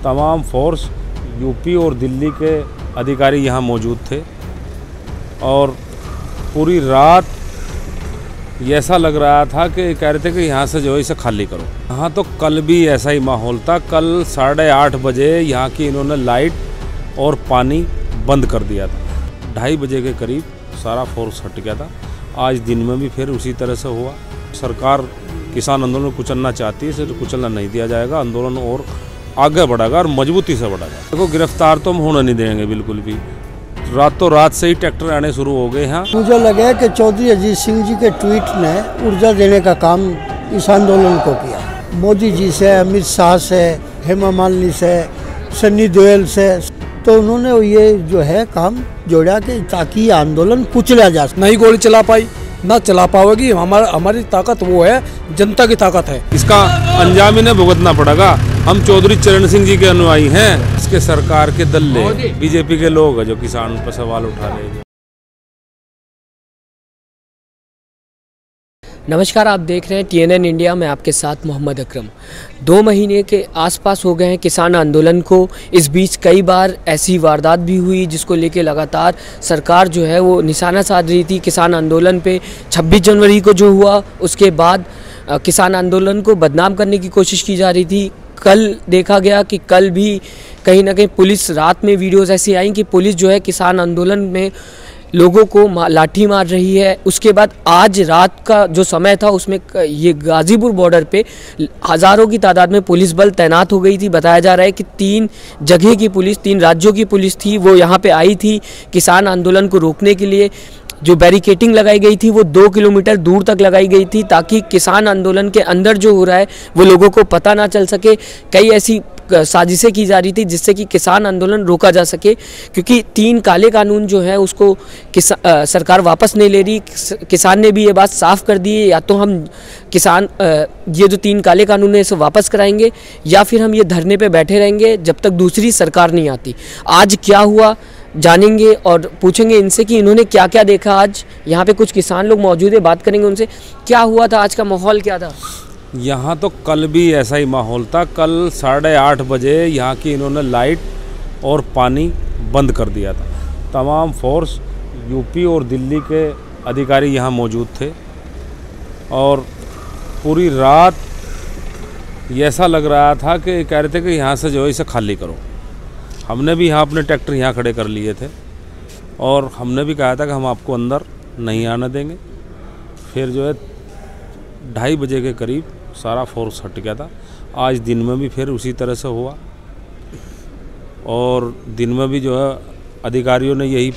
तमाम force UP और दिल्ली के अधिकारी यहाँ मौजूद थे और पूरी रात ऐसा लग रहा था कि कह रहे थे कि यहाँ से जो है इसे खाली करो। यहाँ तो कल भी ऐसा ही माहौल था। कल 8:30 बजे यहाँ की इन्होंने लाइट और पानी बंद कर दिया था। 2:30 बजे के करीब सारा फोर्स हट गया था। आज दिन में भी फिर उसी तरह से हुआ। सरकार किसान आंदोलन को कुचलना चाहती है, इसे तो कुचलना नहीं दिया जाएगा। आंदोलन और आगे बढ़ेगा और मजबूती से बढ़ेगा। देखो, गिरफ्तार तो हम होने नहीं देंगे बिल्कुल भी। रातों रात से ही ट्रैक्टर आने शुरू हो गए हैं। मुझे लगे कि चौधरी अजीत सिंह जी के ट्वीट ने ऊर्जा देने का काम इस आंदोलन को किया। मोदी जी से, अमित शाह से, हेमा मालिनी से, सन्नी देओल से, तो उन्होंने ये जो है काम जोड़ा कि ताकि आंदोलन कुचला जा सके। नहीं गोली चला पाई, ना चला पाओगी। हमारी ताकत वो है, जनता की ताकत है। इसका अंजाम इन्हें भुगतना पड़ेगा। हम चौधरी चरण सिंह जी के अनुयायी हैं। इसके सरकार के दल्ले बीजेपी के लोग हैं जो किसान पर सवाल उठा रहे हैं। नमस्कार, आप देख रहे हैं TNN इंडिया में आपके साथ मोहम्मद अकरम। 2 महीने के आसपास हो गए हैं किसान आंदोलन को। इस बीच कई बार ऐसी वारदात भी हुई जिसको लेके लगातार सरकार जो है वो निशाना साध रही थी किसान आंदोलन पे। 26 जनवरी को जो हुआ उसके बाद किसान आंदोलन को बदनाम करने की कोशिश की जा रही थी। कल देखा गया कि कल भी कहीं ना कहीं पुलिस, रात में वीडियोस ऐसी आई कि पुलिस जो है किसान आंदोलन में लोगों को लाठी मार रही है। उसके बाद आज रात का जो समय था उसमें ये गाजीपुर बॉर्डर पे हज़ारों की तादाद में पुलिस बल तैनात हो गई थी। बताया जा रहा है कि 3 जगह की पुलिस, 3 राज्यों की पुलिस थी, वो यहाँ पे आई थी किसान आंदोलन को रोकने के लिए। जो बैरिकेटिंग लगाई गई थी वो 2 किलोमीटर दूर तक लगाई गई थी ताकि किसान आंदोलन के अंदर जो हो रहा है वो लोगों को पता ना चल सके। कई ऐसी साजिशें की जा रही थी जिससे कि किसान आंदोलन रोका जा सके, क्योंकि 3 काले कानून जो है उसको सरकार वापस नहीं ले रही। किसान ने भी ये बात साफ कर दी है, या तो हम किसान ये जो 3 काले कानून है इसे वापस कराएंगे या फिर हम ये धरने पे बैठे रहेंगे जब तक दूसरी सरकार नहीं आती। आज क्या हुआ जानेंगे और पूछेंगे इनसे कि इन्होंने क्या क्या देखा। आज यहाँ पे कुछ किसान लोग मौजूद है, बात करेंगे उनसे। क्या हुआ था, आज का माहौल क्या था? यहाँ तो कल भी ऐसा ही माहौल था। कल 8:30 बजे यहाँ की इन्होंने लाइट और पानी बंद कर दिया था। तमाम फोर्स यूपी और दिल्ली के अधिकारी यहाँ मौजूद थे और पूरी रात ऐसा लग रहा था कि कह रहे थे कि यहाँ से जो है इसे खाली करो। हमने भी यहाँ अपने ट्रैक्टर यहाँ खड़े कर लिए थे और हमने भी कहा था कि हम आपको अंदर नहीं आने देंगे। फिर जो है 2:30 बजे के करीब सारा फोर्स हट गया था। आज दिन में भी फिर उसी तरह से हुआ और दिन में भी जो है अधिकारियों ने यही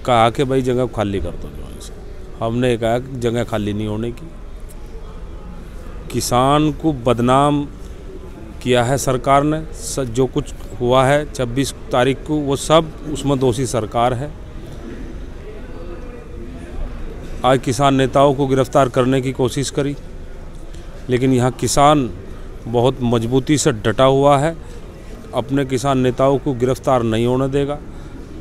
कहा कि भाई जगह खाली कर दो। जो है हमने कहा कि जगह खाली नहीं होने की। किसान को बदनाम किया है सरकार ने। जो कुछ हुआ है 26 तारीख को वो सब उसमें दोषी सरकार है। आज किसान नेताओं को गिरफ्तार करने की कोशिश करी, लेकिन यहाँ किसान बहुत मजबूती से डटा हुआ है। अपने किसान नेताओं को गिरफ्तार नहीं होने देगा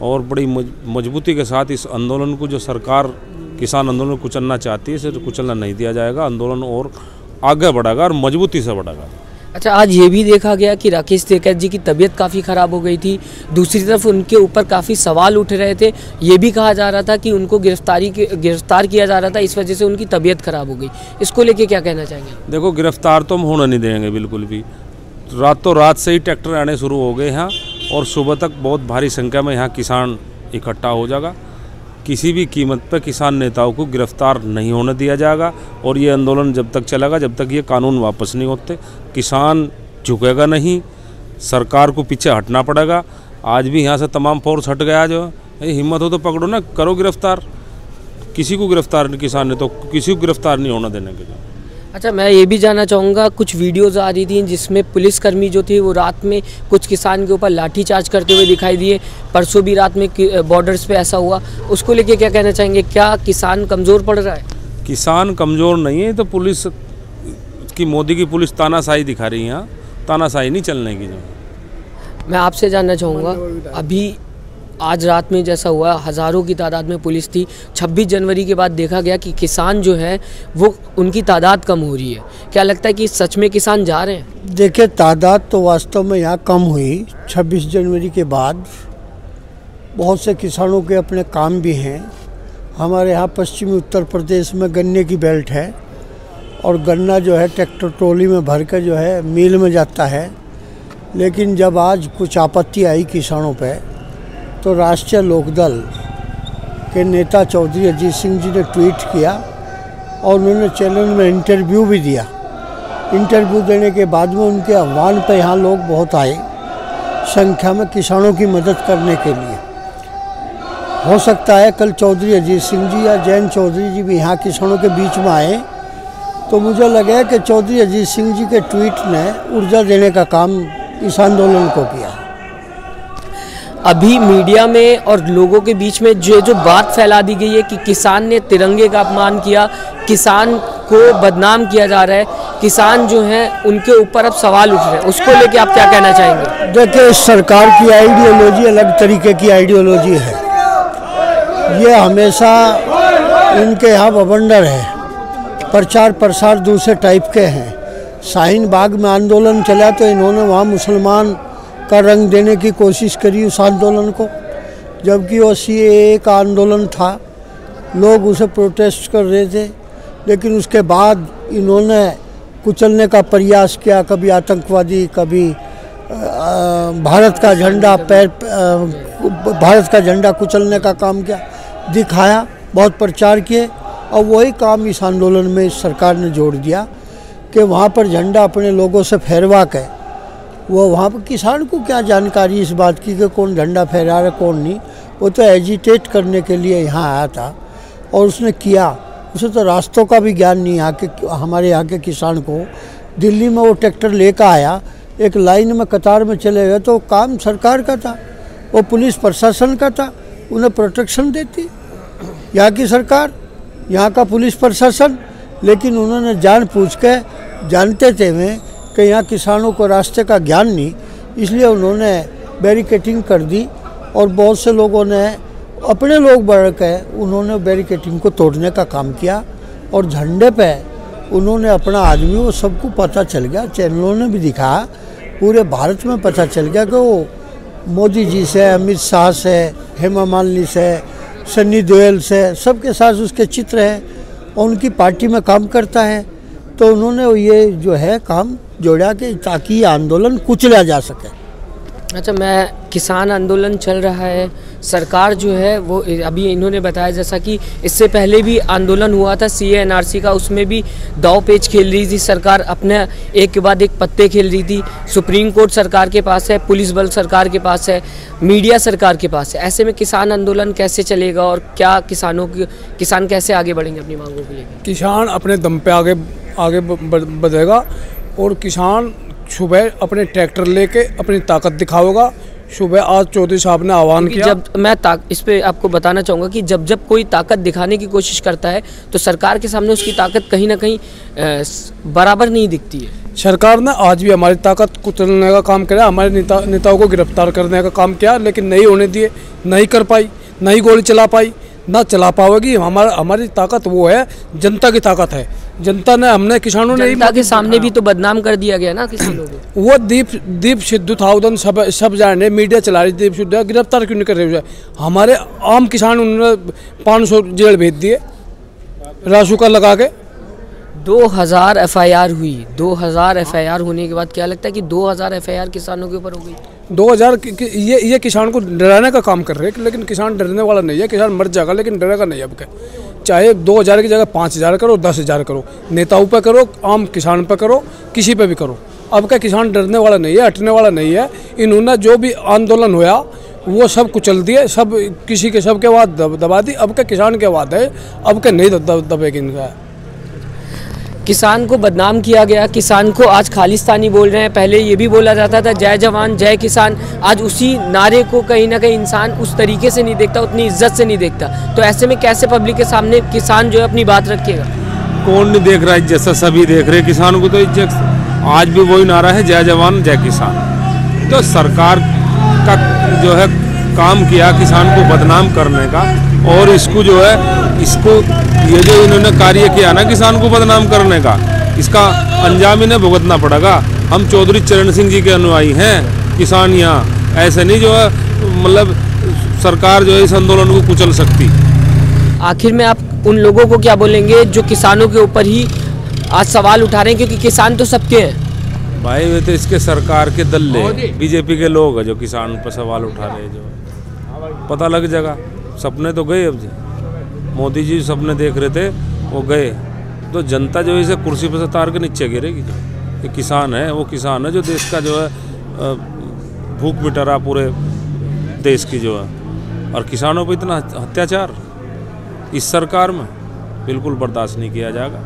और बड़ी मजबूती के साथ इस आंदोलन को, जो सरकार किसान आंदोलन को कुचलना चाहती है, इसे तो कुचलना नहीं दिया जाएगा। आंदोलन और आगे बढ़ेगा और मजबूती से बढ़ेगा। अच्छा, आज ये भी देखा गया कि राकेश टिकैत जी की तबीयत काफ़ी ख़राब हो गई थी। दूसरी तरफ उनके ऊपर काफ़ी सवाल उठ रहे थे। ये भी कहा जा रहा था कि उनको गिरफ्तार किया जा रहा था, इस वजह से उनकी तबीयत ख़राब हो गई। इसको लेके क्या कहना चाहेंगे? देखो, गिरफ्तार तो हम होने नहीं देंगे बिल्कुल भी। रातों रात से ही ट्रैक्टर आने शुरू हो गए हैं और सुबह तक बहुत भारी संख्या में यहाँ किसान इकट्ठा हो जाएगा। किसी भी कीमत पर किसान नेताओं को गिरफ्तार नहीं होने दिया जाएगा और ये आंदोलन जब तक चलेगा, जब तक ये कानून वापस नहीं होते। किसान झुकेगा नहीं, सरकार को पीछे हटना पड़ेगा। आज भी यहाँ से तमाम फोर्स हट गया। जो हिम्मत हो तो पकड़ो ना, करो गिरफ्तार। किसी को गिरफ्तार नहीं, किसान ने तो किसी को गिरफ्तार नहीं होना देने के। अच्छा, मैं ये भी जानना चाहूँगा, कुछ वीडियोज़ आ रही थी जिसमें पुलिसकर्मी जो थे वो रात में कुछ किसान के ऊपर लाठीचार्ज करते हुए दिखाई दिए। परसों भी रात में बॉर्डर्स पे ऐसा हुआ, उसको लेके क्या कहना चाहेंगे? क्या किसान कमज़ोर पड़ रहा है? किसान कमज़ोर नहीं है, तो पुलिस की, मोदी की पुलिस तानाशाही दिखा रही है। यहाँ तानाशाही नहीं चलने की। जो मैं आपसे जानना चाहूँगा, अभी आज रात में जैसा हुआ, हज़ारों की तादाद में पुलिस थी। 26 जनवरी के बाद देखा गया कि किसान जो हैं वो उनकी तादाद कम हो रही है। क्या लगता है कि सच में किसान जा रहे हैं? देखिए, तादाद तो वास्तव में यहाँ कम हुई 26 जनवरी के बाद। बहुत से किसानों के अपने काम भी हैं। हमारे यहाँ पश्चिमी उत्तर प्रदेश में गन्ने की बेल्ट है और गन्ना जो है ट्रैक्टर ट्रॉली में भर कर जो है मिल में जाता है। लेकिन जब आज कुछ आपत्ति आई किसानों पे, तो राष्ट्रीय लोकदल के नेता चौधरी अजीत सिंह जी ने ट्वीट किया और उन्होंने चैनल में इंटरव्यू भी दिया। इंटरव्यू देने के बाद में उनके आह्वान पे यहाँ लोग बहुत आए संख्या में किसानों की मदद करने के लिए। हो सकता है कल चौधरी अजीत सिंह जी या जयंत चौधरी जी भी यहाँ किसानों के बीच में आए, तो मुझे लगा कि चौधरी अजीत सिंह जी के ट्वीट ने ऊर्जा देने का काम इस आंदोलन को किया। अभी मीडिया में और लोगों के बीच में जो बात फैला दी गई है कि किसान ने तिरंगे का अपमान किया, किसान को बदनाम किया जा रहा है, किसान जो हैं उनके ऊपर अब सवाल उठ रहे हैं, उसको लेके आप क्या कहना चाहेंगे? देखिए, सरकार की आइडियोलॉजी अलग तरीके की आइडियोलॉजी है। ये हमेशा इनके यहाँ बवंडर है, प्रचार प्रसार दूसरे टाइप के हैं। शाहीन बाग में आंदोलन चला तो इन्होंने वहाँ मुसलमान का रंग देने की कोशिश करी उस आंदोलन को, जबकि वो CAA का आंदोलन था, लोग उसे प्रोटेस्ट कर रहे थे। लेकिन उसके बाद इन्होंने कुचलने का प्रयास किया, कभी आतंकवादी, कभी भारत का झंडा कुचलने का काम किया, दिखाया, बहुत प्रचार किए। और वही काम इस आंदोलन में इस सरकार ने जोड़ दिया कि वहाँ पर झंडा अपने लोगों से फहरवा के, वो वहाँ पर किसान को क्या जानकारी इस बात की कि कौन झंडा फहरा रहा है कौन नहीं। वो तो एजिटेट करने के लिए यहाँ आया था और उसने किया। उसे तो रास्तों का भी ज्ञान नहीं हमारे यहाँ के किसान को। दिल्ली में वो ट्रैक्टर लेकर आया, एक लाइन में कतार में चले गए, तो काम सरकार का था, वो पुलिस प्रशासन का था, उन्हें प्रोटेक्शन देती यहाँ की सरकार, यहाँ का पुलिस प्रशासन। लेकिन उन्होंने जानबूझ के, जानते थे वे कि यहाँ किसानों को रास्ते का ज्ञान नहीं, इसलिए उन्होंने बैरिकेटिंग कर दी। और बहुत से लोगों ने, अपने लोग बढ़ के, उन्होंने बैरिकेटिंग को तोड़ने का काम किया। और झंडे पे उन्होंने अपना आदमी, वो सबको पता चल गया, चैनलों ने भी दिखाया, पूरे भारत में पता चल गया कि वो मोदी जी से, अमित शाह से, हेमा मालिनी से, सन्नी देओल से, सबके साथ उसके चित्र है और उनकी पार्टी में काम करता है। तो उन्होंने ये जो है काम जोड़ा कि ताकि ये आंदोलन कुचला जा सके। अच्छा, मैं किसान आंदोलन चल रहा है, सरकार जो है वो अभी इन्होंने बताया जैसा कि इससे पहले भी आंदोलन हुआ था CAA NRC का, उसमें भी दाव पेच खेल रही थी सरकार, अपने एक के बाद एक पत्ते खेल रही थी। सुप्रीम कोर्ट सरकार के पास है, पुलिस बल सरकार के पास है, मीडिया सरकार के पास है। ऐसे में किसान आंदोलन कैसे चलेगा और क्या किसान कैसे आगे बढ़ेंगे अपनी मांगों के लिए? किसान अपने दम पे आगे बढ़ेगा और किसान सुबह अपने ट्रैक्टर लेके अपनी ताकत दिखाएगा। सुबह आज चौधरी साहब ने आह्वान किया। जब मैं इस पे आपको बताना चाहूँगा कि जब कोई ताकत दिखाने की कोशिश करता है तो सरकार के सामने उसकी ताकत कहीं ना कहीं बराबर नहीं दिखती है। सरकार ने आज भी हमारी ताकत कुचलने का काम किया, हमारे नेताओं को गिरफ्तार करने का काम किया, लेकिन नहीं होने दिए, नहीं कर पाई, नहीं गोली चला पाई, ना चला पाएगी। हमारी ताकत वो है, जनता की ताकत है। जनता ने, हमने, किसानों ने, जनता के सामने भी तो बदनाम कर दिया गया ना किसी लोगों। वो दीप सिद्धू था उधर, सब जाने मीडिया चला रही, दीप सिद्धू गिरफ्तार क्यों नहीं कर रहे? हमारे आम किसान उन्होंने 500 जेल भेज दिए रासुका लगा के। 2000 FIR हुई। 2000 FIR होने के बाद क्या लगता है कि 2000 FIR किसानों के ऊपर हो गई? 2000 ये किसान को डराने का काम कर रहे हैं, लेकिन किसान डरने वाला नहीं है। किसान मर जाएगा लेकिन डरेगा नहीं। अब क्या, चाहे 2000 की जगह 5000 करो, 10,000 करो, नेताओं पे करो, आम किसान पे करो, किसी पे भी करो। अब क्या किसान डरने वाला नहीं है, हटने वाला नहीं है। इन्होंने जो भी आंदोलन होया वो सब कुचल दिए, सब किसी के सबके बाद दबा दी। अब क्या किसान के बाद है, अब क्या नहीं दबेगी इनका। किसान को बदनाम किया गया, किसान को आज खालिस्तानी बोल रहे हैं। पहले ये भी बोला जाता था जय जवान जय किसान। आज उसी नारे को कहीं ना कहीं इंसान उस तरीके से नहीं देखता, उतनी इज्जत से नहीं देखता। तो ऐसे में कैसे पब्लिक के सामने किसान जो है अपनी बात रखेगा? कौन नहीं देख रहा है? जैसा सभी देख रहे हैं किसानों को, तो इज्जत आज भी वही नारा है, जय जवान जय किसान। तो सरकार का जो है काम किया किसान को बदनाम करने का, और इसको जो है ये जो इन्होंने कार्य किया ना किसान को बदनाम करने का, इसका अंजाम इन्हें भुगतना पड़ेगा। हम चौधरी चरण सिंह जी के अनुयायी हैं किसान, यहाँ ऐसे नहीं जो है मतलब सरकार जो है इस आंदोलन को कुचल सकती। आखिर में आप उन लोगों को क्या बोलेंगे जो किसानों के ऊपर ही आज सवाल उठा रहे हैं, क्योंकि किसान तो सबके हैं। भाई वे तो इसके सरकार के दल्ले बीजेपी के लोग हैं जो किसान पर सवाल उठा रहे हैं। जो पता लग जाएगा, सपने तो गए अब जी, मोदी जी सपने देख रहे थे वो गए, तो जनता जो है इसे कुर्सी पर से तार के नीचे गिरेगी। जो ये किसान है वो किसान है जो देश का जो है भूख मिटा पूरे देश की जो है, और किसानों पर इतना अत्याचार इस सरकार में बिल्कुल बर्दाश्त नहीं किया जाएगा।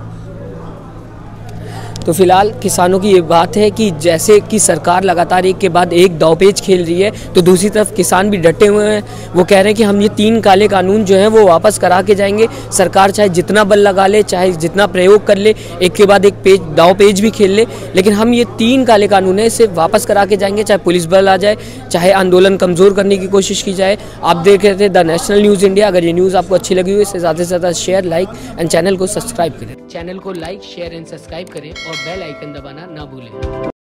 तो फिलहाल किसानों की ये बात है कि जैसे कि सरकार लगातार एक के बाद एक दांवपेच खेल रही है, तो दूसरी तरफ किसान भी डटे हुए हैं। वो कह रहे हैं कि हम ये 3 काले कानून जो हैं वो वापस करा के जाएंगे। सरकार चाहे जितना बल लगा ले, चाहे जितना प्रयोग कर ले, एक के बाद एक दांवपेच भी खेल ले, लेकिन हम ये 3 काले कानून है इसे वापस करा के जाएंगे, चाहे पुलिस बल आ जाए, चाहे आंदोलन कमज़ोर करने की कोशिश की जाए। आप देख रहे थे द नेशनल न्यूज़ इंडिया। अगर ये न्यूज़ आपको अच्छी लगी हो इसे ज़्यादा से ज़्यादा शेयर, लाइक एंड चैनल को सब्सक्राइब करें। चैनल को लाइक, शेयर एंड सब्सक्राइब करें और बेल आइकन दबाना ना भूलें।